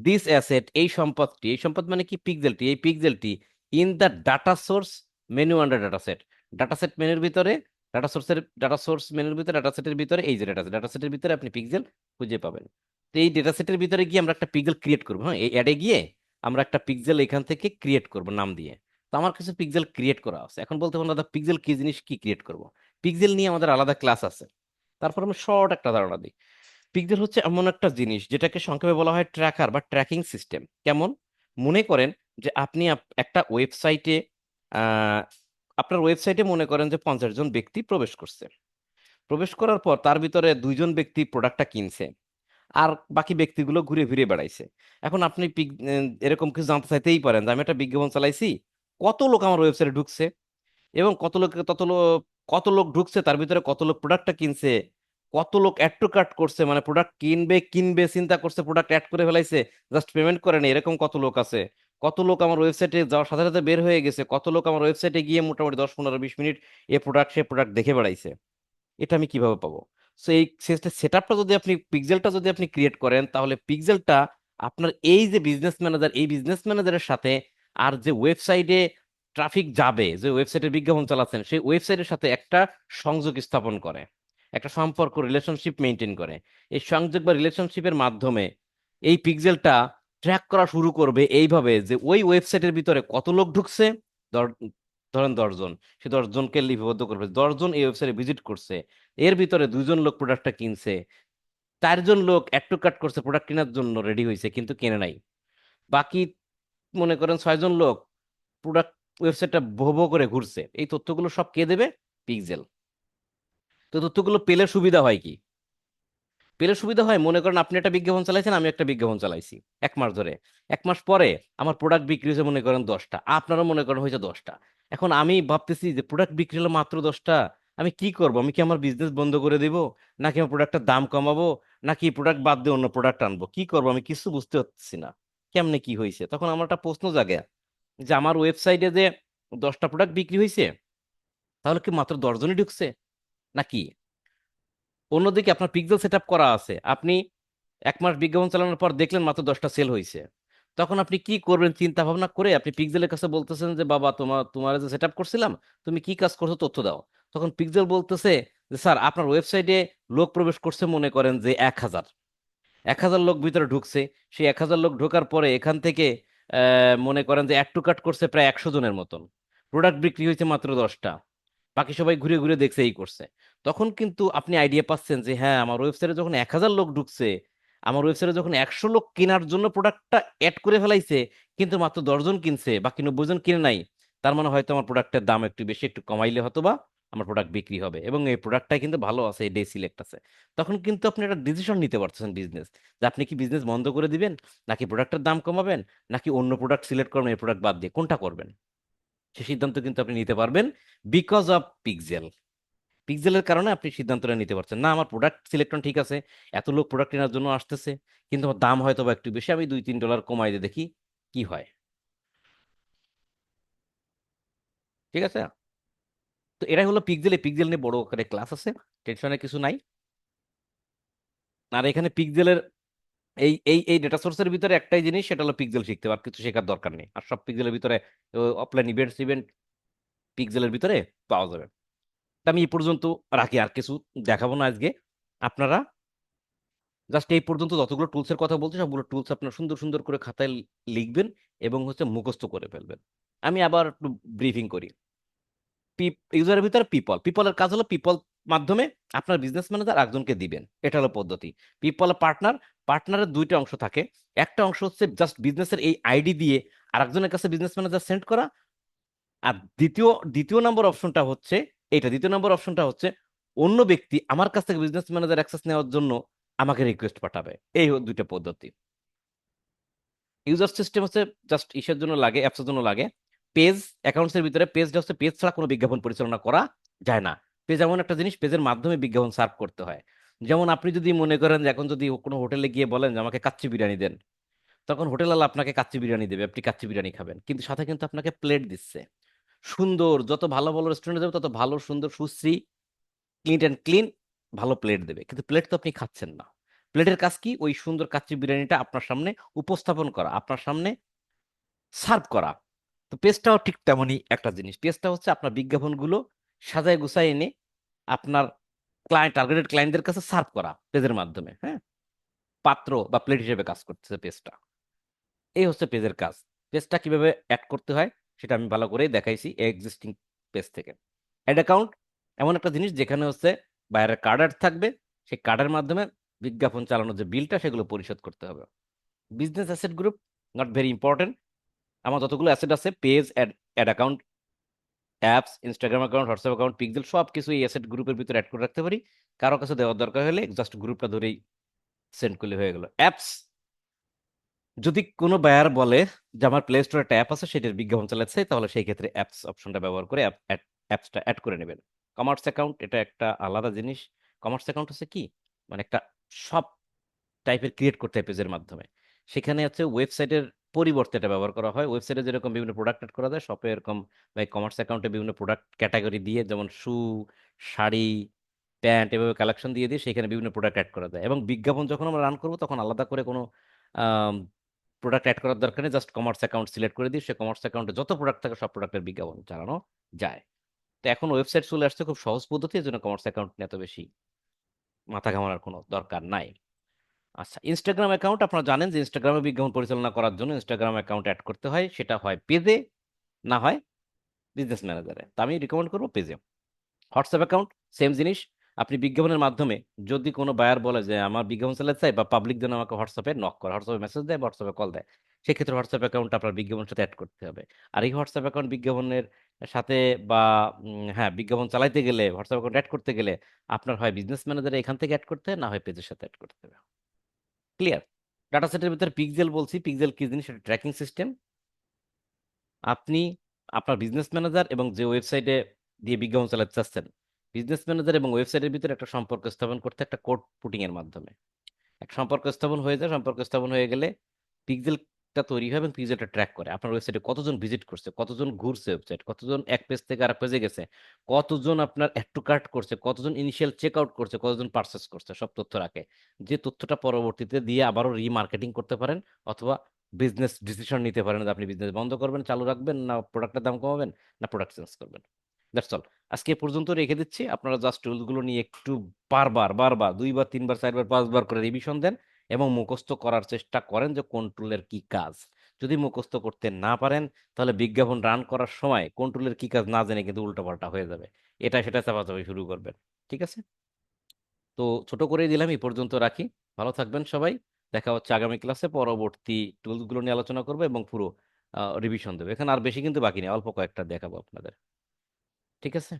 দিস অ্যাসেট, এই সম্পদটি, এই সম্পদ মানে কি, পিক্সেলটি, এই পিক্সেলটি in the data source menu under data set. Data set মেনুর ভিতরে, ডাটা সোর্স মেনুর ভিতরে, ডাটা সেটের ভিতরে, এই যে ডাটা সেটের ভিতরে আপনি পিক্সেল খুঁজে পাবেন। তো এই ডেটা সেটের ভিতরে গিয়ে আমরা একটা পিক্সেল ক্রিয়েট করবো। হ্যাঁ, এই অ্যাডে গিয়ে আমরা একটা পিক্সেল এখান থেকে ক্রিয়েট করব নাম দিয়ে। তো আমার কিছু পিক্সেল ক্রিয়েট করা আছে। এখন বলতে পারেন, দাদা পিক্সেল কি জিনিস, কি ক্রিয়েট করব? পিক্সেল নিয়ে আমাদের আলাদা ক্লাস আছে। তারপর আমি শর্ট একটা ধারণা দিই। পিক্সেল হচ্ছে এমন একটা জিনিস যেটাকে সংক্ষেপে বলা হয় ট্র্যাকার বা ট্র্যাকিং সিস্টেম। কেমন? মনে করেন যে আপনি একটা ওয়েবসাইটে, আহ, আপনার ওয়েবসাইটে মনে করেন যে 50 জন ব্যক্তি প্রবেশ করছে। প্রবেশ করার পর তার ভিতরে 2 জন ব্যক্তি প্রোডাক্টটা কিনছে, আর বাকি ব্যক্তিগুলো ঘুরে ফিরে বেড়াইছে। এখন আপনি এরকম কিছু জানতে চাইতেই পারেন যে আমি একটা বিজ্ঞাপন চালাইছি, কত লোক আমার ওয়েবসাইটে ঢুকছে, এবং কত লোক ঢুকছে, তার ভিতরে কত লোক প্রোডাক্টটা কিনছে, কত লোক অ্যাড টু কার্ট করছে, মানে প্রোডাক্ট কিনবে কিনবে চিন্তা করছে, প্রোডাক্ট অ্যাড করে ফেলাইছে, জাস্ট পেমেন্ট করে না, এরকম কত লোক আছে, কত লোক আমার ওয়েবসাইটে যাওয়ার সাথে সাথে বের হয়ে গেছে, কত লোক আমার ওয়েবসাইটে গিয়ে মোটামুটি 10 15 20 মিনিট এ প্রোডাক্ট সে প্রোডাক্ট দেখে বেড়াইছে। এটা আমি কিভাবে পাবো? সো এই সেটআপটা যদি আপনি, পিক্সেলটা যদি আপনি ক্রিয়েট করেন, তাহলে পিক্সেলটা আপনার এই যে বিজনেস ম্যানেজার, এই বিজনেস ম্যানেজারের সাথে আর যে ওয়েবসাইটে ট্রাফিক যাবে, যে ওয়েবসাইটে বিজ্ঞাপন চালাচ্ছেন, সেই ওয়েবসাইটের সাথে একটা সংযোগ স্থাপন করে, একটা সম্পর্ক, রিলেশনশিপ মেনটেন করে। এই সংযোগ বা রিলেশনশিপের মাধ্যমে এই পিক্সেলটা ট্র্যাক করা শুরু করবে এইভাবে যে ওই ওয়েবসাইটের ভিতরে কত লোক ঢুকছে। ধর- ধরেন 10 জন, সে 10 জনকে লিপিবদ্ধ করবে, 10 জন এই ওয়েবসাইটে ভিজিট করছে, এর ভিতরে 2 জন লোক প্রোডাক্টটা কিনছে, 4 জন লোক অ্যাড টু কার্ট করছে, প্রোডাক্ট কেনার জন্য রেডি হয়েছে কিন্তু কেনে নাই, বাকি মনে করেন 6 জন লোক প্রোডাক্ট ওয়েবসাইটটা ভো ভো করে ঘুরছে। এই তথ্যগুলো সব কে দেবে? পিক্সেল। তো তথ্যগুলো পেলে সুবিধা হয় কি? পেলে সুবিধা হয়, মনে করেন আপনি একটা বিজ্ঞাপন চালাইছেন, আমি একটা বিজ্ঞাপন চালাইছি 1 মাস ধরে। 1 মাস পরে আমার প্রোডাক্ট বিক্রি হয়েছে মনে করেন 10টা, আপনারও মনে করেন হয়েছে 10টা। এখন আমি ভাবতেছি যে প্রোডাক্ট বিক্রি হলো মাত্র 10টা, আমি কি করব? আমি কি আমার বিজনেস বন্ধ করে দিব, নাকি আমার প্রোডাক্টের দাম কমাবো, নাকি প্রোডাক্ট বাদ দিয়ে অন্য প্রোডাক্ট আনবো, কি করবো? আমি কিছু বুঝতে পারছি না কেমনে কি হয়েছে। তখন আমার একটা প্রশ্ন জাগে যে আমার ওয়েবসাইটে যে 10টা প্রোডাক্ট বিক্রি হয়েছে, তাহলে কি মাত্র 10 জনই ঢুকছে নাকি? অন্যদিকে আপনার পিক্সেল সেট আপ করা আছে, আপনি 1 মাস বিজ্ঞাপন চালানোর পর দেখলেন মাত্র 10টা সেল হয়েছে। তখন আপনি কি করবেন চিন্তা ভাবনা করে আপনি পিক্সেলের কাছে বলতেছেন যে বাবা, তোমার যে সেট আপ করছিলাম, তুমি কি কাজ করছো তথ্য দাও। তখন পিক্সেল বলতেছে যে স্যার, আপনার ওয়েবসাইটে লোক প্রবেশ করছে মনে করেন যে 1000, 1000 লোক ভিতরে ঢুকছে। সেই 1000 লোক ঢোকার পরে এখান থেকে মনে করেন যে অ্যাড টু কার্ট করছে প্রায় 100 জনের মতন, প্রোডাক্ট বিক্রি হয়েছে মাত্র 10টা, বাকি সবাই ঘুরে ঘুরে দেখছে এই করছে। তখন কিন্তু আপনি আইডিয়া পাচ্ছেন যে হ্যাঁ, আমার ওয়েবসাইটে যখন 1000 লোক ঢুকছে, আমার ওয়েবসাইটে যখন 100 লোক কেনার জন্য প্রোডাক্টটা অ্যাড করে ফেলাইছে, কিন্তু মাত্র 10 জন কিনছে, বাকি 90 জন কিনে নাই, তার মানে হয়তো আমার প্রোডাক্টের দাম একটু বেশি, একটু কমাইলে হয়তো বা আমার প্রোডাক্ট বিক্রি হবে, এবং এই প্রোডাক্টটাই কিন্তু ভালো আছে, এই ডে সিলেক্ট আছে। তখন কিন্তু আপনি একটা ডিসিশন নিতে পারতেছেন বিজনেস, যে আপনি কি বিজনেস বন্ধ করে দিবেন, নাকি প্রোডাক্টের দাম কমাবেন, নাকি অন্য প্রোডাক্ট সিলেক্ট করবেন এই প্রোডাক্ট বাদ দিয়ে, কোনটা করবেন সে সিদ্ধান্ত কিন্তু আপনি নিতে পারবেন বিকজ অফ পিক্সেল। পিক্সেলের কারণে আপনি সিদ্ধান্তটা নিতে পারছেন, না আমার প্রোডাক্ট সিলেকশন ঠিক আছে, এত লোক প্রোডাক্ট কেনার জন্য আসতেছে, কিন্তু আমার দাম হয়তো বা একটু বেশি, আমি $2-3 কমাই দিয়ে দেখি কি হয়। ঠিক আছে, তো এটাই হলো পিক্সেল। এই পিক্সেল নিয়ে বড় করে ক্লাস আছে, টেনশনের কিছু নাই। আর এখানে পিক্সেলের এই এই এই ডেটা সোর্সের ভিতরে একটাই জিনিস, সেটা হলো পিক্সেল শিখতে হবে, আর কিছু শেখার দরকার নেই। আর সব পিক্সেলের ভিতরে অফলাইন ইভেন্ট পিক্সেলের ভিতরে পাওয়া যাবে। তা আমি এই পর্যন্ত রাখি, আর কিছু দেখাবো না আজকে। আপনারা জাস্ট এই পর্যন্ত যতগুলো টুলসের কথা বলছি সবগুলো টুলস আপনার সুন্দর সুন্দর করে খাতায় লিখবেন এবং মুখস্থ করে ফেলবেন। আমি আবার একটু ব্রিফিং করি। ইউজারের ভিতরে পিপলের কাজ হলো পিপল মাধ্যমে আপনার বিজনেস ম্যানেজার একজনকে দিবেন, এটা হলো পদ্ধতি। পিপল পার্টনারের দুইটা অংশ থাকে। একটা অংশ হচ্ছে জাস্ট বিজনেসের এই আইডি দিয়ে আরেকজনের কাছে বিজনেস ম্যানেজার সেন্ড করা। আর দ্বিতীয় দ্বিতীয় নম্বর অপশনটা হচ্ছে দ্বিতীয় নম্বর অপশনটা হচ্ছে অন্য ব্যক্তি আমার কাছ থেকে বিজনেস ম্যানেজার অ্যাক্সেস নেওয়ার জন্য আমাকে রিকোয়েস্ট পাঠাবে। এই দুইটা পদ্ধতি। ইউজার সিস্টেম হচ্ছে জাস্ট ইসের জন্য লাগে, অ্যাপসের জন্য লাগে। পেজ অ্যাকাউন্টসের ভিতরে পেজটা হচ্ছে, পেজ ছাড়া কোনো বিজ্ঞাপন পরিচালনা করা যায় না। পেজ এমন একটা জিনিস, পেজের মাধ্যমে বিজ্ঞাপন সার্ভ করতে হয়। যেমন আপনি যদি মনে করেন যে এখন যদি কোনো হোটেলে গিয়ে বলেন যে আমাকে কাচ্চি বিরিয়ানি দেন, তখন হোটেলওয়ালা আপনাকে কাচ্চি বিরিয়ানি দেবে, আপনি কাচ্চি বিরিয়ানি খাবেন, কিন্তু সাথে কিন্তু আপনাকে প্লেট দিচ্ছে সুন্দর। যত ভালো ভালো রেস্টুরেন্টে যাবে তত ভালো সুন্দর সুশ্রী ক্লিন অ্যান্ড ক্লিন ভালো প্লেট দেবে, কিন্তু প্লেট তো আপনি খাচ্ছেন না। প্লেটের কাজ কি? ওই সুন্দর কাচ্চি বিরিয়ানিটা আপনার সামনে উপস্থাপন করা, আপনার সামনে সার্ভ করা। তো পেজটাও ঠিক তেমনই একটা জিনিস। পেজটা হচ্ছে আপনার বিজ্ঞাপনগুলো সাজায় গুছায় এনে আপনার টার্গেটেড ক্লায়েন্টদের কাছে সার্ভ করা পেজের মাধ্যমে। হ্যাঁ, পাত্র বা প্লেট হিসেবে কাজ করতেছে পেজটা। এই হচ্ছে পেজের কাজ। পেজটা কিভাবে অ্যাড করতে হয় সেটা আমি ভালো করেই দেখাইছি এক্সিস্টিং পেজ থেকে। অ্যাড অ্যাকাউন্ট এমন একটা জিনিস যেখানে বাইরের কার্ড অ্যাড থাকবে, সেই কার্ডের মাধ্যমে বিজ্ঞাপন চালানোর যে বিলটা সেগুলো পরিশোধ করতে হবে। Business asset group not very important. আমার যতগুলো অ্যাসেট আছে, page, ad ad account, apps, Instagram account, WhatsApp account, pixel, সব কিছু এই অ্যাসেট গ্রুপের ভিতরে অ্যাড করে রাখতে পারি। কারো কাছে দেওয়ার দরকার হলে জাস্ট গ্রুপটা ধরেই সেন্ড করলে হয়ে গেল। অ্যাপস, যদি কোনো বায়ার বলে যে আমার প্লে স্টোরে একটা অ্যাপ আছে সেটার বিজ্ঞাপন চালাচ্ছে, তাহলে সেই ক্ষেত্রে অ্যাপস অপশনটা ব্যবহার করে অ্যাপসটা অ্যাড করে নেবেন। কমার্স অ্যাকাউন্ট এটা একটা আলাদা জিনিস। কমার্স অ্যাকাউন্ট হচ্ছে কি, মানে একটা সব টাইপের ক্রিয়েট করতে হয় পেজের মাধ্যমে। সেখানে ওয়েবসাইটের পরিবর্তে এটা ব্যবহার করা হয়। ওয়েবসাইটে যেরকম বিভিন্ন প্রোডাক্ট অ্যাড করা যায়, শপে এরকম কমার্স অ্যাকাউন্টে বিভিন্ন প্রোডাক্ট ক্যাটাগরি দিয়ে, যেমন শু, শাড়ি, প্যান্ট, এভাবে কালেকশন দিয়ে দিয়ে সেখানে বিভিন্ন প্রোডাক্ট অ্যাড করা যায়। এবং বিজ্ঞাপন যখন আমরা রান করবো তখন আলাদা করে কোনো প্রোডাক্ট অ্যাড করার দরকার নেই, জাস্ট কমার্স অ্যাকাউন্ট সিলেক্ট করে দিই, সে কমার্স অ্যাকাউন্টে যত প্রোডাক্ট থাকে সব প্রোডাক্টের বিজ্ঞাপন চালানো যায়। তো এখন ওয়েবসাইট চলে আসছে খুব সহজ পদ্ধতি, এর জন্য কমার্স অ্যাকাউন্ট নিয়ে এত বেশি মাথা ঘামানোর কোনো দরকার নাই। আচ্ছা, ইনস্টাগ্রাম অ্যাকাউন্ট আপনারা জানেন যে ইনস্টাগ্রামে বিজ্ঞাপন পরিচালনা করার জন্য ইনস্টাগ্রাম অ্যাকাউন্ট অ্যাড করতে হয়, সেটা হয় পেজে, না হয় বিজনেস ম্যানেজারে। তো আমি রিকমেন্ড করবো পেজে। হোয়াটসঅ্যাপ অ্যাকাউন্ট সেম জিনিস। আপনি বিজ্ঞাপনের মাধ্যমে যদি কোনো বায়ার বলে যে আমার বিজ্ঞাপন চালাতে চাই, বা পাবলিক যেন আমাকে হোয়াটসঅ্যাপে নক করে, হোয়াটসঅ্যাপে মেসেজ দেয় বা হোয়াটসঅ্যাপে কল দেয়, সেক্ষেত্রে হোয়াটসঅ্যাপ অ্যাকাউন্ট আপনার বিজ্ঞাপনের সাথে অ্যাড করতে হবে। আর এই হোয়াটসঅ্যাপ অ্যাকাউন্ট বিজ্ঞাপনের সাথে বা হ্যাঁ, বিজ্ঞাপন চালাইতে গেলে হোয়াটসঅ্যাপ অ্যাকাউন্ট অ্যাড করতে গেলে আপনার হয় বিজনেস ম্যানেজারে এখান থেকে অ্যাড করতে হয়, না হয় পেজের সাথে অ্যাড করতে হবে। ক্লিয়ার? ডাটা সেটের ভিতরে পিক্সেল বলছি, পিক্সেল কি জিনিস? সেটা ট্র্যাকিং সিস্টেম। আপনি আপনার বিজনেস ম্যানেজার এবং যে ওয়েবসাইটে দিয়ে বিজ্ঞাপন চালাতে চাচ্ছেন, বিজনেস ম্যানেজার এবং ওয়েবসাইটের ভিতরে একটা সম্পর্ক স্থাপন করতে একটা কোড পুটিং এর মাধ্যমে একটা সম্পর্ক স্থাপন হয়ে যায়। সম্পর্ক স্থাপন হয়ে গেলে পিক্সেলটা তৈরি হয় এবং পিক্সেলটা ট্র্যাক করে আপনার ওয়েবসাইটে কতজন ভিজিট করছে, কতজন ঘুরছে ওয়েবসাইট, কতজন এক পেজ থেকে আরেক পেজে গেছে, কতজন আপনার অ্যাড টু কার্ট করছে, কতজন ইনিশিয়াল চেক আউট করছে, কতজন পারচেস করছে, সব তথ্য রাখে। যে তথ্যটা পরবর্তীতে দিয়ে আবারও রিমার্কেটিং করতে পারেন, অথবা বিজনেস ডিসিশন নিতে পারেন যে আপনি বিজনেস বন্ধ করবেন, চালু রাখবেন, না প্রোডাক্টের দাম কমাবেন, না প্রোডাক্ট চেঞ্জ করবেন। That's all. আজকে এ পর্যন্ত রেখে দিচ্ছি। আপনারা জাস্ট টুলসগুলো নিয়ে একটু বারবার বারবার 2 বার 3 বার 4 বার 5 বার করে রিভিশন দেন এবং মুখস্থ করার চেষ্টা করেন যে কোন টুলের কি কাজ। যদি মুখস্থ করতে না পারেন, তাহলে বিজ্ঞাপন রান করার সময় কোন টুলের কি কাজ না জেনে কিন্তু উল্টোপাল্টা হয়ে যাবে, এটা সেটা চাপাচাপি শুরু করবেন। ঠিক আছে, তো ছোট করেই দিলাম, এই পর্যন্ত রাখি। ভালো থাকবেন সবাই। দেখা হচ্ছে আগামী ক্লাসে, পরবর্তী টুলসগুলো নিয়ে আলোচনা করবো এবং পুরো রিভিশন দেবো। এখানে আর বেশি কিন্তু বাকি নেই, অল্প কয়েকটা দেখাবো আপনাদের। ঠিক আছে,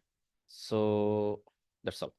সো দ্যাটস অল।